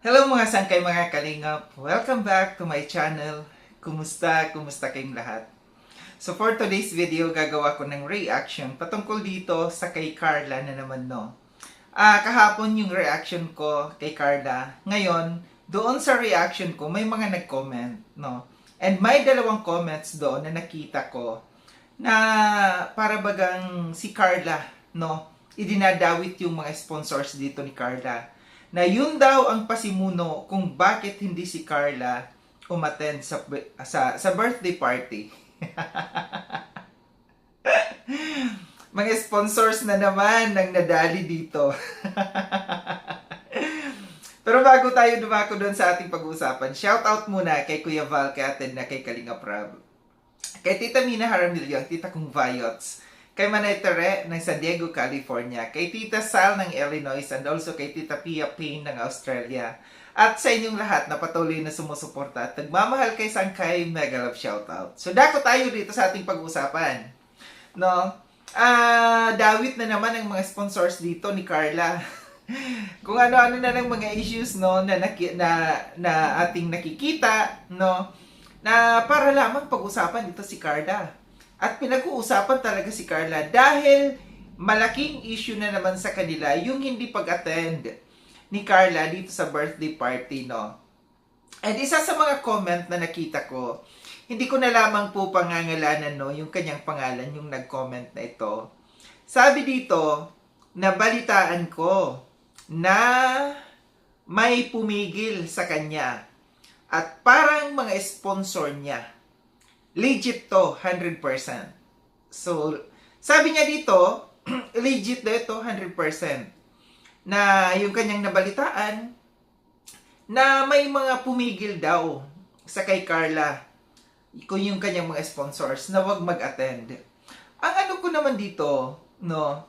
Hello mga sangkay mga kalingap. Welcome back to my channel. Kumusta? Kumusta kayong lahat? So for today's video, gagawa ko ng reaction patungkol dito sa kay Carla na naman, no. Kahapon yung reaction ko kay Carla. Ngayon, doon sa reaction ko, may mga nag-comment, no. And may dalawang comments doon na nakita ko na para bagang si Carla, no, idinadawit yung mga sponsors dito ni Carla na yun daw ang pasimuno kung bakit hindi si Carla umattend sa birthday party. Mga sponsors na naman nang nadali dito. Pero bago tayo dumako doon sa ating pag-uusapan, shoutout muna kay Kuya Val, kay Aten na kay Kalinga Prab, kay Tita Mina Haramilyo, Tita Kong Vayots, kay Manay Tere ng San Diego, California, kay Tita Sal ng Illinois, and also kay Tita Pia Payne ng Australia. At sa inyong lahat na patuloy na sumusuporta at nagmamahal kay Sangkay, mega love shoutout. So dako tayo dito sa ating pag-usapan. No? Dawit na naman ang mga sponsors dito ni Carla. Kung ano-ano na ng mga issues, no, na ating nakikita, no, na para lamang pag-usapan dito si Carla. At pinag-uusapan talaga si Carla dahil malaking issue na naman sa kanila yung hindi pag-attend ni Carla dito sa birthday party, no. And isa sa mga comment na nakita ko, hindi ko na lamang po pangangalanan, no, yung kanyang pangalan, yung nag-comment na ito. Sabi dito, nabalitaan ko na may pumigil sa kanya at parang mga sponsor niya. Legit to, 100%. So, sabi niya dito, legit daw ito, 100%. Na yung kanyang nabalitaan, na may mga pumigil daw sa kay Carla, kung yung kanyang mga sponsors, na wag mag-attend. Ang ano ko naman dito, no,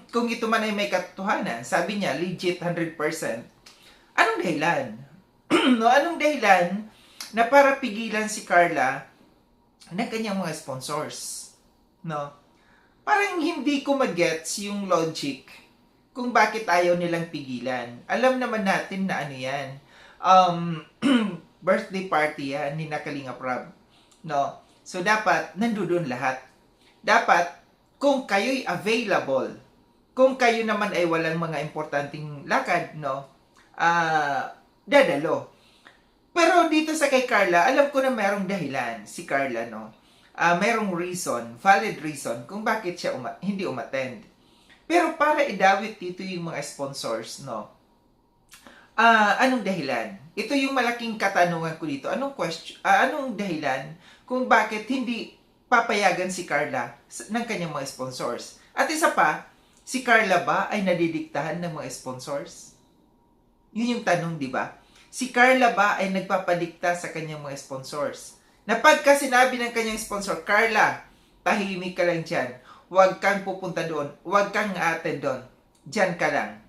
kung ito man ay may katotohanan, sabi niya, legit 100%. Anong dahilan? No, anong dahilan na para pigilan si Carla ng kanyang mga sponsors? No? Parang hindi ko mag-gets yung logic kung bakit ayaw nilang pigilan. Alam naman natin na ano yan. Birthday party yan ni Kalinga Prab. No? So, dapat nandoon lahat. Dapat, kung kayo'y available, kung kayo naman ay walang mga importanteng lakad, no, dadalo. Pero dito sa kay Carla, alam ko na merong dahilan si Carla, no. Merong reason, valid reason kung bakit siya hindi umattend. Pero para idawit dito yung mga sponsors, no. Anong dahilan? Ito yung malaking katanungan ko dito. Anong dahilan kung bakit hindi papayagan si Carla ng kanyang mga sponsors? At isa pa, si Carla ba ay nadidiktahan ng mga sponsors? Yun yung tanong, di ba? Si Carla ba ay nagpapadikta sa kanyang mga sponsors? Na pagka sinabi ng kanyang sponsor, Carla, tahimik ka lang dyan. Huwag kang pupunta doon. Huwag kang attend doon. Dyan ka lang.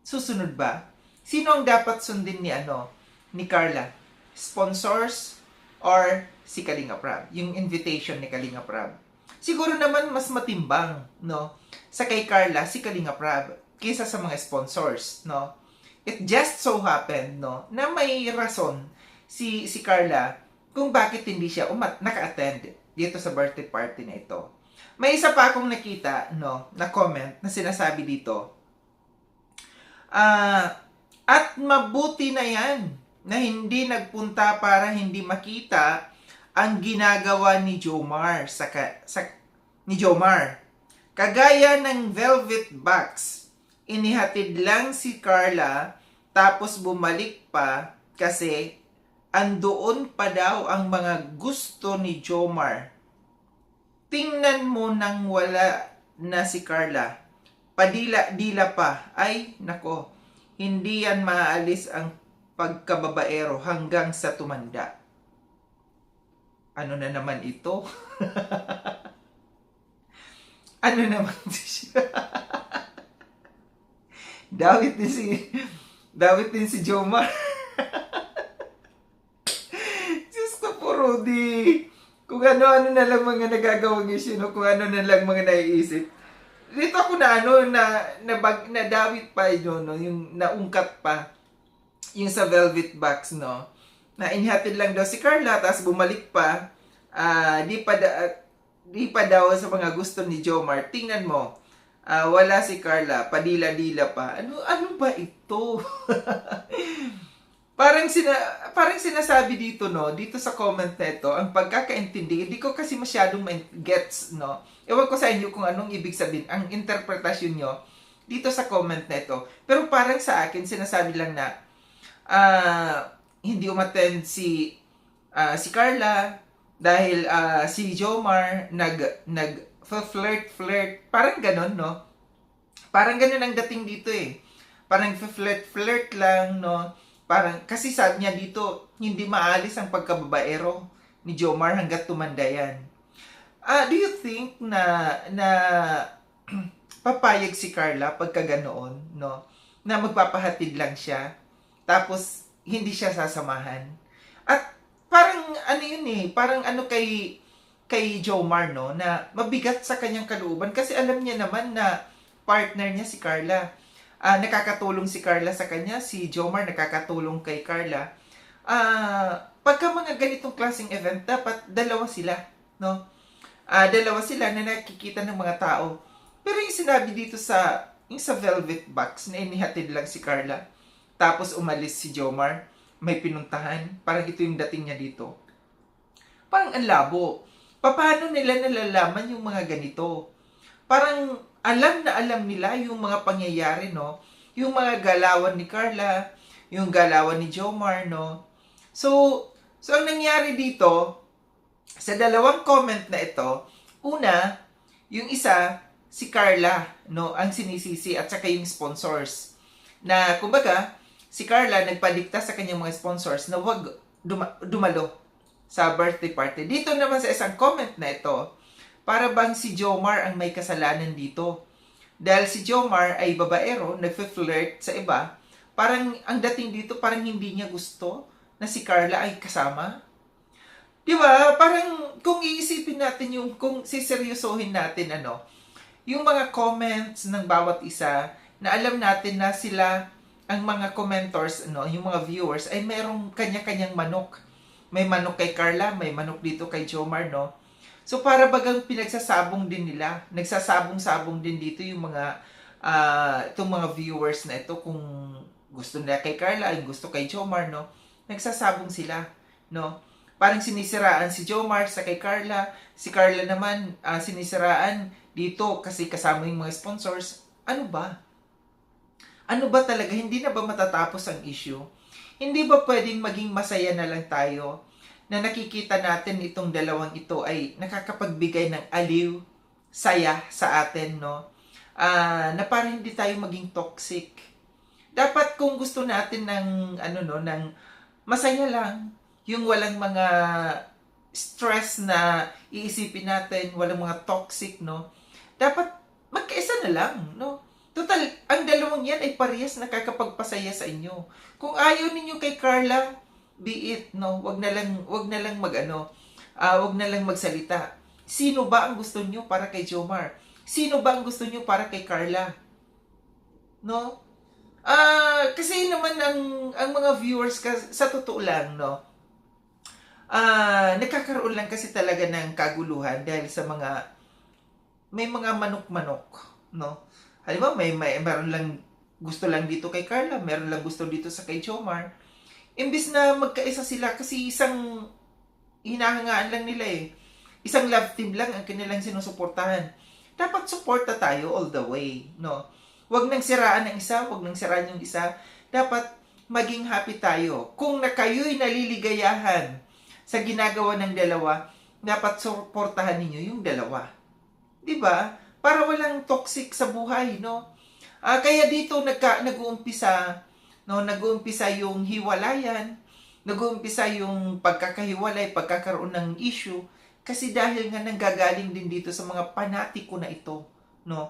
Susunod ba? Sino ang dapat sundin ni Carla? Sponsors or si Kalinga Prab? Yung invitation ni Kalinga Prab. Siguro naman mas matimbang, no, sa kay Carla si Kalinga Prab kaysa sa mga sponsors, no. It just so happened, no, na may rason si Carla kung bakit hindi siya naka-attend dito sa birthday party na ito. May isa pa akong nakita, no, na comment na sinasabi dito, at mabuti na yan na hindi nagpunta para hindi makita ang ginagawa ni Jomar ni Jomar. Kagaya ng velvet box, inihatid lang si Carla tapos bumalik pa kasi andoon pa daw ang mga gusto ni Jomar. Tingnan mo nang wala na si Carla. Padila-dila pa. Ay, nako. Hindi yan maaalis ang pagkababaero hanggang sa tumanda. Ano na naman ito? Ano naman siya? Dawit din si Jomar. Diyos ko po, Rudy. Kung ano-ano na lang mga nagagawang issue, no? Kung ano na lang mga naiisip. Dito ako na nadawit pa yun, no? Yung naungkat pa yung sa Velvet Box, no? Na inhatid lang daw si Carla, tapos bumalik pa. Di pa daw sa mga gusto ni Jomar. Tingnan mo, wala si Carla, padila-dila pa. Ano ba ito? parang sinasabi dito, no, dito sa comment na ito, ang pagkakaintindi, hindi ko kasi masyadong gets, no. Ewan ko sa inyo kung anong ibig sabihin, ang interpretasyon nyo dito sa comment na ito. Pero parang sa akin, sinasabi lang na hindi umattend si Carla dahil si Jomar flirt. Parang ganon, no? Parang ganon ang dating dito eh. Parang flirt lang, no? Parang, kasi sabi niya dito, hindi maalis ang pagkababaero ni Jomar hanggat tumanda yan. Do you think na papayag si Carla pagka ganoon, no? Na magpapahatid lang siya, tapos hindi siya sasamahan. At parang ano yun eh, parang ano kay Jomar, no, na mabigat sa kanyang kalooban kasi alam niya naman na partner niya si Carla. Nakakatulong si Carla sa kanya, si Jomar nakakatulong kay Carla. Pagka mga ganitong klaseng event, dapat dalawa sila, no? Dalawa sila na nakikita ng mga tao. Pero yung sinabi dito yung sa Velvet Box na inihatid lang si Carla, tapos umalis si Jomar, may pinuntahan, parang ito yung dating niya dito. Parang ang labo. Paano nila nalalaman yung mga ganito? Parang alam na alam nila yung mga pangyayari, no? Yung mga galawan ni Carla, yung galawan ni Jomar, no? So ang nangyari dito, sa dalawang comment na ito, una, yung isa, si Carla, no? Ang sinisisi at saka yung sponsors. Na, kumbaga, si Carla nagpadikta sa kanyang mga sponsors na wag dumalo sa birthday party. Dito naman sa isang comment na ito, para bang si Jomar ang may kasalanan dito. Dahil si Jomar ay babaero, nagfe-flirt sa iba, parang ang dating dito, parang hindi niya gusto na si Carla ay kasama. Di ba? Parang kung iisipin natin kung siseryosohin natin, yung mga comments ng bawat isa, na alam natin na sila, ang mga commentors, yung mga viewers, ay merong kanya-kanyang manok. May manok kay Carla, may manok dito kay Jomar, no? So, para bagang pinagsasabong din nila. Nagsasabong-sabong din dito yung mga, itong mga viewers na ito, kung gusto nila kay Carla, ay gusto kay Jomar, no? Nagsasabong sila, no? Parang sinisiraan si Jomar sa kay Carla. Si Carla naman, sinisiraan dito kasi kasama yung mga sponsors. Ano ba? Ano ba talaga? Hindi na ba matatapos ang issue? Hindi ba pwedeng maging masaya na lang tayo na nakikita natin itong dalawang ito ay nakakapagbigay ng aliw, saya sa atin, no? Na parang hindi tayo maging toxic. Dapat kung gusto natin ng ng masaya lang, yung walang mga stress na iisipin natin, walang mga toxic, no? Dapat magkaisa na lang, no? Total, ang dalawang yan ay parehas nakakapagpasaya sa inyo. Kung ayaw ninyo kay Carla, be it, no? Wag na lang wag na lang magsalita. Sino ba ang gusto niyo para kay Jomar? Sino ba ang gusto niyo para kay Carla? No? Kasi naman ang mga viewers sa totoo lang, no? Nagkakaroon lang kasi talaga ng kaguluhan dahil sa may mga manok-manok, no? Halimbawa, meron lang gusto lang dito kay Carla, meron lang gusto dito sa kay Jomar. Imbis na magkaisa sila kasi isang hinahangaan lang nila eh. Isang love team lang ang kanilang sinusuportahan. Dapat suporta tayo all the way, no? Huwag nang siraan ng isa, huwag nang siraan yung isa. Dapat maging happy tayo. Kung kayo'y naliligayahan sa ginagawa ng dalawa, dapat suportahan ninyo yung dalawa. 'Di ba? Para walang toxic sa buhay, no? Kaya dito nag-uumpisa, no? Nag-uumpisa yung hiwalayan, nag-uumpisa yung pagkakahiwalay, pagkakaroon ng issue, kasi dahil nga nanggagaling din dito sa mga panatiko na ito, no?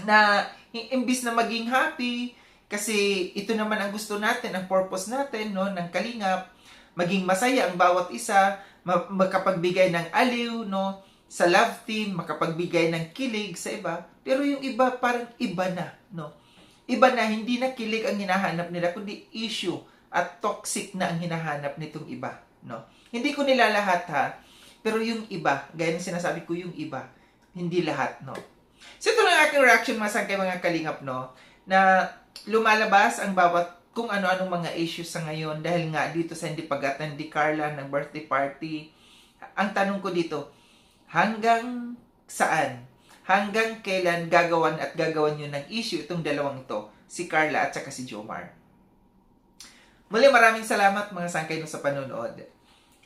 Na imbis na maging happy, kasi ito naman ang gusto natin, ang purpose natin, no, ng Kalingap, maging masaya ang bawat isa, makapagbigay ng aliw, no, sa love team, makapagbigay ng kilig sa iba, pero yung iba parang iba na, no? Iba na, hindi na kilig ang hinahanap nila, kundi issue at toxic na ang hinahanap nitong iba. No? Hindi ko nila lahat ha, pero yung iba, gaya ng sinasabi ko yung iba, hindi lahat. No? So ito lang aking reaction mga sangkay mga kalingap, no? Na lumalabas ang bawat kung ano-anong mga issues sa ngayon dahil nga dito sa hindi pag-attend ni Carla ng birthday party. Ang tanong ko dito, hanggang saan? Hanggang kailan gagawan at gagawan nyo ng issue itong dalawang ito, si Carla at saka si Jomar? Muli maraming salamat mga sangkay no sa panonood.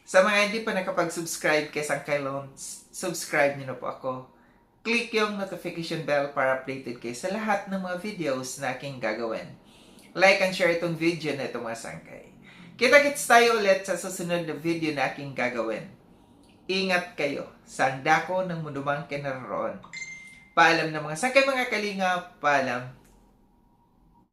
Sa mga hindi pa nakapag-subscribe kay Sangkay Loans, subscribe nyo na po ako. Click yung notification bell para updated kayo sa lahat ng mga videos na aking gagawin. Like and share itong video na ito mga sangkay. Kita-kits tayo ulit sa susunod na video na aking gagawin. Ingat kayo sa dako ng munumang kinaroroon. Paalam na mga sangkay mga kalingap, paalam.